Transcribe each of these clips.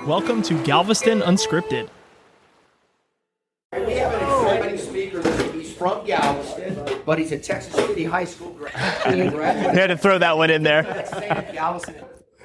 Welcome to Galveston Unscripted. We have an exciting speaker this week. He's from Galveston, but he's a Texas City High School graduate. They had to throw that one in there. Galveston,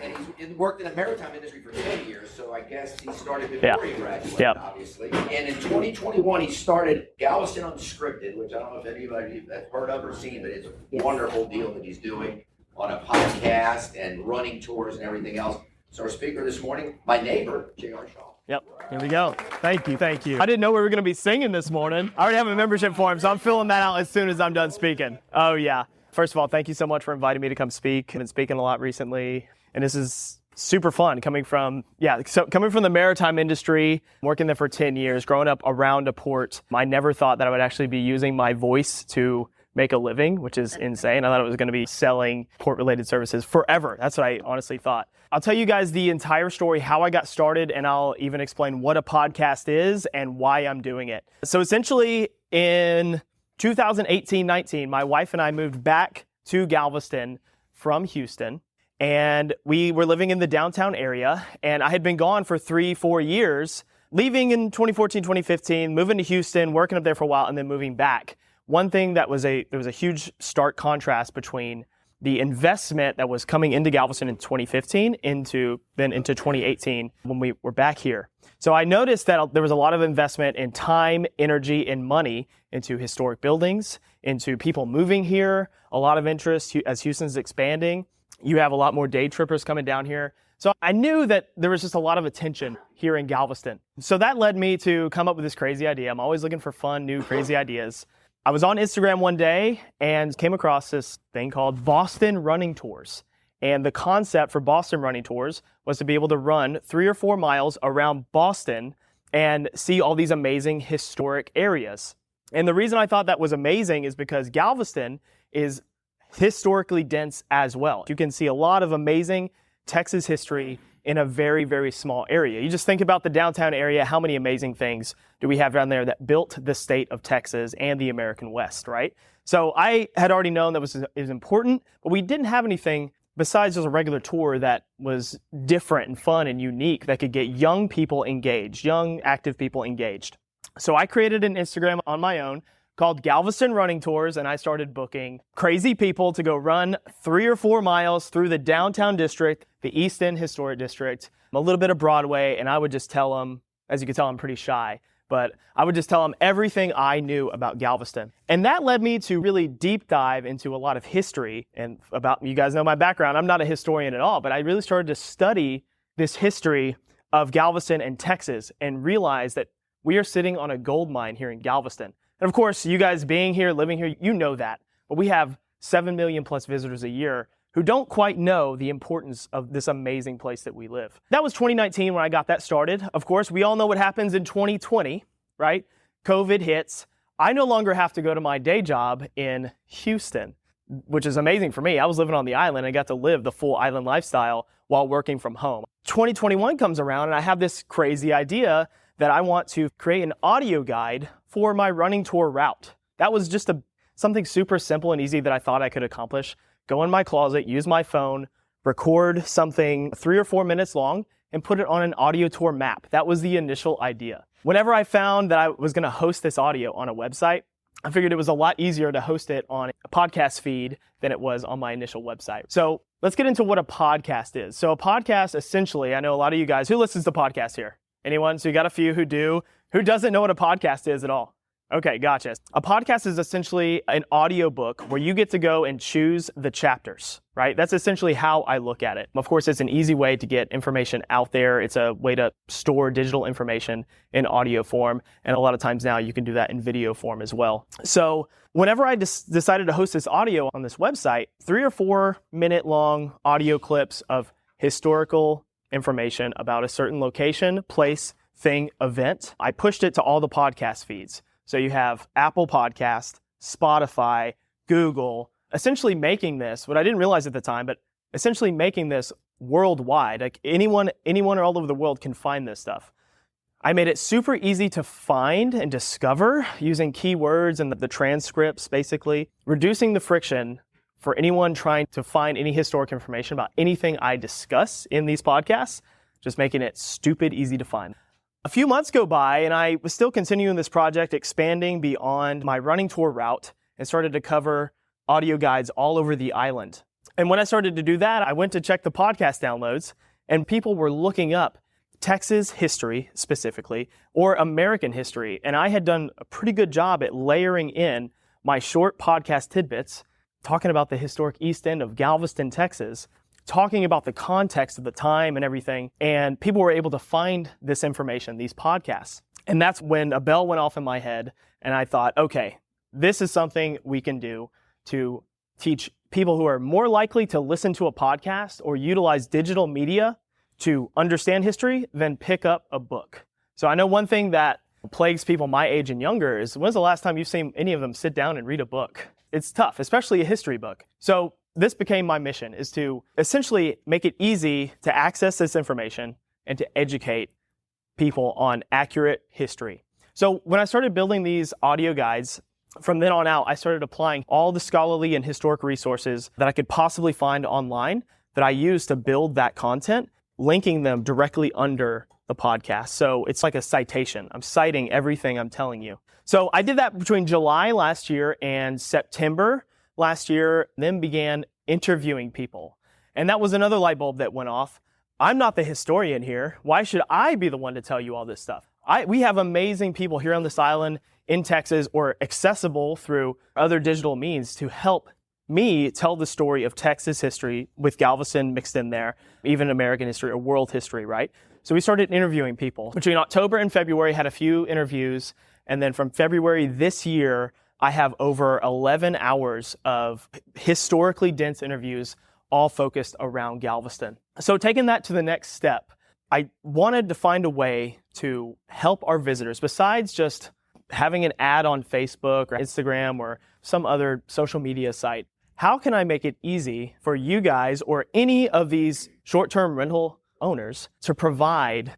and he's worked in the maritime industry for 10 years, so I guess he started before he graduated, obviously. And in 2021, he started Galveston Unscripted, which I don't know if anybody has heard of or seen, but it's a wonderful deal that he's doing on a podcast and running tours and everything else. So our speaker this morning, my neighbor, J.R. Shaw. Yep, here we go. Thank you. I didn't know we were going to be singing this morning. I already have a membership form, so I'm filling that out as soon as I'm done speaking. Oh, yeah. First of all, thank you so much for inviting me to come speak. I've been speaking a lot recently, and this is super fun coming from the maritime industry, working there for 10 years, growing up around a port. I never thought that I would actually be using my voice to make a living, which is insane. I thought it was going to be selling port-related services forever. That's what I honestly thought. I'll tell you guys the entire story, how I got started, and I'll even explain what a podcast is and why I'm doing it. So essentially, in 2018-19, my wife and I moved back to Galveston from Houston, and we were living in the downtown area, and I had been gone for 3-4 years, leaving in 2014-2015, moving to Houston, working up there for a while, and then moving back. One thing there was a huge stark contrast between the investment that was coming into Galveston in 2015 into 2018 when we were back here. So I noticed that there was a lot of investment in time, energy, and money into historic buildings, into people moving here, a lot of interest as Houston's expanding. You have a lot more day trippers coming down here. So I knew that there was just a lot of attention here in Galveston. So that led me to come up with this crazy idea. I'm always looking for fun, new, crazy ideas. I was on Instagram one day and came across this thing called Boston Running Tours. And the concept for Boston Running Tours was to be able to run 3 or 4 miles around Boston and see all these amazing historic areas. And the reason I thought that was amazing is because Galveston is historically dense as well. You can see a lot of amazing Texas history in a very, very small area. You just think about the downtown area, how many amazing things do we have down there that built the state of Texas and the American West, right? So I had already known that it was important, but we didn't have anything besides just a regular tour that was different and fun and unique that could get young people engaged, young active people engaged. So I created an Instagram on my own called Galveston Running Tours, and I started booking crazy people to go run 3 or 4 miles through the downtown district, the East End Historic District, a little bit of Broadway, and I would just tell them, as you can tell, I'm pretty shy, but I would just tell them everything I knew about Galveston. And that led me to really deep dive into a lot of history, and you guys know my background, I'm not a historian at all, but I really started to study this history of Galveston and Texas and realize that we are sitting on a gold mine here in Galveston. And of course, you guys being here, living here, you know that. But we have 7 million plus visitors a year who don't quite know the importance of this amazing place that we live. That was 2019 when I got that started. Of course, we all know what happens in 2020, right? COVID hits. I no longer have to go to my day job in Houston, which is amazing for me. I was living on the island and I got to live the full island lifestyle while working from home. 2021 comes around and I have this crazy idea that I want to create an audio guide for my running tour route. That was just something super simple and easy that I thought I could accomplish. Go in my closet, use my phone, record something 3 or 4 minutes long, and put it on an audio tour map. That was the initial idea. Whenever I found that I was going to host this audio on a website, I figured it was a lot easier to host it on a podcast feed than it was on my initial website. So let's get into what a podcast is. So a podcast, essentially, I know a lot of you guys, who listens to podcasts here? Anyone? So you got a few who do. Who doesn't know what a podcast is at all? Okay, gotcha. A podcast is essentially an audio book where you get to go and choose the chapters, right? That's essentially how I look at it. Of course, it's an easy way to get information out there. It's a way to store digital information in audio form. And a lot of times now you can do that in video form as well. So whenever I decided to host this audio on this website, 3 or 4 minute long audio clips of historical information about a certain location, place, thing, event, I pushed it to all the podcast feeds. So you have Apple Podcast, Spotify, Google, essentially making this, what I didn't realize at the time, but essentially making this worldwide. Like anyone all over the world can find this stuff. I made it super easy to find and discover using keywords and the transcripts, basically, reducing the friction for anyone trying to find any historic information about anything I discuss in these podcasts. just making it stupid easy to find. A few months go by and I was still continuing this project, expanding beyond my running tour route and started to cover audio guides all over the island. And when I started to do that, I went to check the podcast downloads and people were looking up Texas history specifically, or American history. And I had done a pretty good job at layering in my short podcast tidbits, talking about the historic East End of Galveston, Texas, talking about the context of the time and everything. And people were able to find this information, these podcasts. And that's when a bell went off in my head. And I thought, okay, this is something we can do to teach people who are more likely to listen to a podcast or utilize digital media to understand history than pick up a book. So I know one thing that plagues people my age and younger is, when's the last time you've seen any of them sit down and read a book? It's tough, especially a history book. So this became my mission, is to essentially make it easy to access this information and to educate people on accurate history. So when I started building these audio guides, from then on out, I started applying all the scholarly and historic resources that I could possibly find online that I used to build that content, linking them directly under the podcast. So it's like a citation. I'm citing everything I'm telling you. So I did that between July last year and September last year, then began interviewing people. And that was another light bulb that went off. I'm not the historian here. Why should I be the one to tell you all this stuff? We have amazing people here on this island in Texas, or accessible through other digital means, to help me tell the story of Texas history with Galveston mixed in there, even American history or world history, right? So we started interviewing people. Between October and February, had a few interviews. And then from February this year, I have over 11 hours of historically dense interviews, all focused around Galveston. So taking that to the next step, I wanted to find a way to help our visitors, besides just having an ad on Facebook or Instagram or some other social media site. How can I make it easy for you guys or any of these short-term rental owners to provide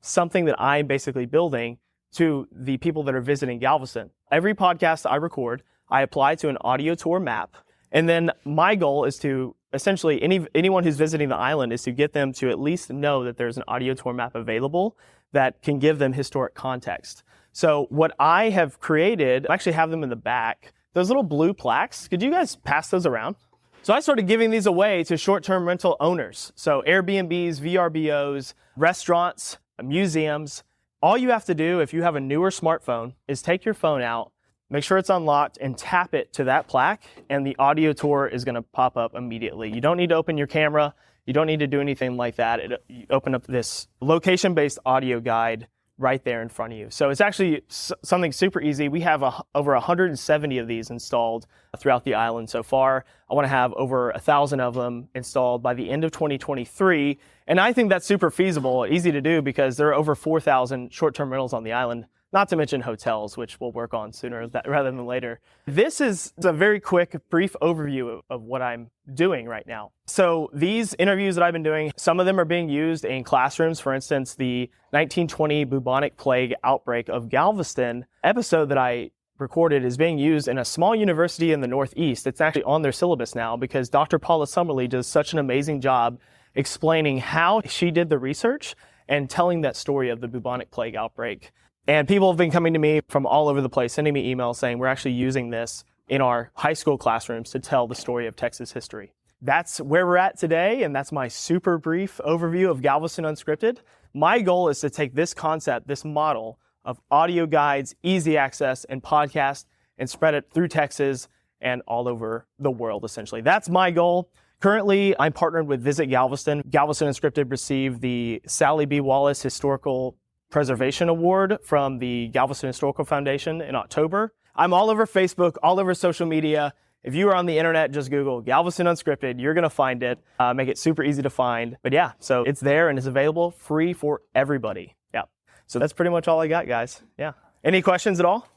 something that I'm basically building to the people that are visiting Galveston? Every podcast I record, I apply to an audio tour map. And then my goal is to essentially, anyone who's visiting the island, is to get them to at least know that there's an audio tour map available that can give them historic context. So what I have created, I actually have them in the back, those little blue plaques. Could you guys pass those around? So I started giving these away to short-term rental owners. So Airbnbs, VRBOs, restaurants, museums. All you have to do if you have a newer smartphone is take your phone out, make sure it's unlocked, and tap it to that plaque, and the audio tour is going to pop up immediately. You don't need to open your camera. You don't need to do anything like that. You open up this location-based audio guide right there in front of you. So it's actually something super easy. We have over 170 of these installed throughout the island so far. I want to have over 1,000 of them installed by the end of 2023. And I think that's super feasible, easy to do, because there are over 4,000 short-term rentals on the island, not to mention hotels, which we'll work on sooner rather than later. This is a very quick, brief overview of what I'm doing right now. So these interviews that I've been doing, some of them are being used in classrooms. For instance, the 1920 bubonic plague outbreak of Galveston episode that I recorded is being used in a small university in the Northeast. It's actually on their syllabus now because Dr. Paula Summerly does such an amazing job explaining how she did the research and telling that story of the bubonic plague outbreak. And people have been coming to me from all over the place, sending me emails saying we're actually using this in our high school classrooms to tell the story of Texas history. That's where we're at today, and that's my super brief overview of Galveston Unscripted. My goal is to take this concept, this model of audio guides, easy access, and podcast, and spread it through Texas and all over the world, essentially. That's my goal. Currently, I'm partnered with Visit Galveston. Galveston Unscripted received the Sally B. Wallace Historical Preservation Award from the Galveston Historical Foundation in October. I'm all over Facebook, all over social media. If you are on the internet, just Google Galveston Unscripted. You're going to find it. Make it super easy to find. But yeah, so it's there and it's available free for everybody. Yeah. So that's pretty much all I got, guys. Yeah. Any questions at all?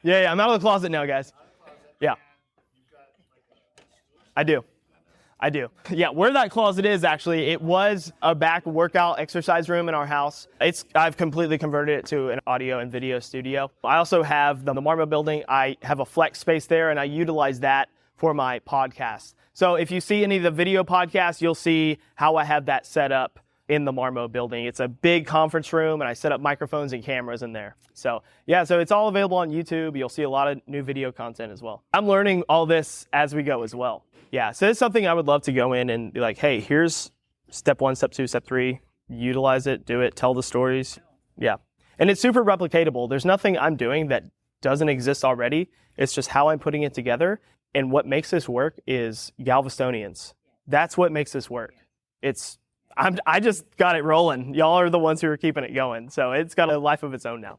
Yeah, I'm out of the closet now, guys. Yeah. I do. Yeah, where that closet is, actually, it was a back workout exercise room in our house. I've completely converted it to an audio and video studio. I also have the Marmo building. I have a flex space there, and I utilize that for my podcast. So if you see any of the video podcasts, you'll see how I have that set up in the Marmo building. It's a big conference room, and I set up microphones and cameras in there. So yeah, so it's all available on YouTube. You'll see a lot of new video content as well. I'm learning all this as we go as well. Yeah, so it's something I would love to go in and be like, hey, here's step 1, step 2, step 3. Utilize it, do it, tell the stories. Yeah. And it's super replicatable. There's nothing I'm doing that doesn't exist already. It's just how I'm putting it together. And what makes this work is Galvestonians. That's what makes this work. I just got it rolling. Y'all are the ones who are keeping it going. So it's got a life of its own now.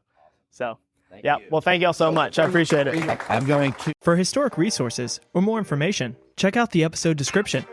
So yeah, well, thank y'all so much. I appreciate it. For historic resources or more information, check out the episode description.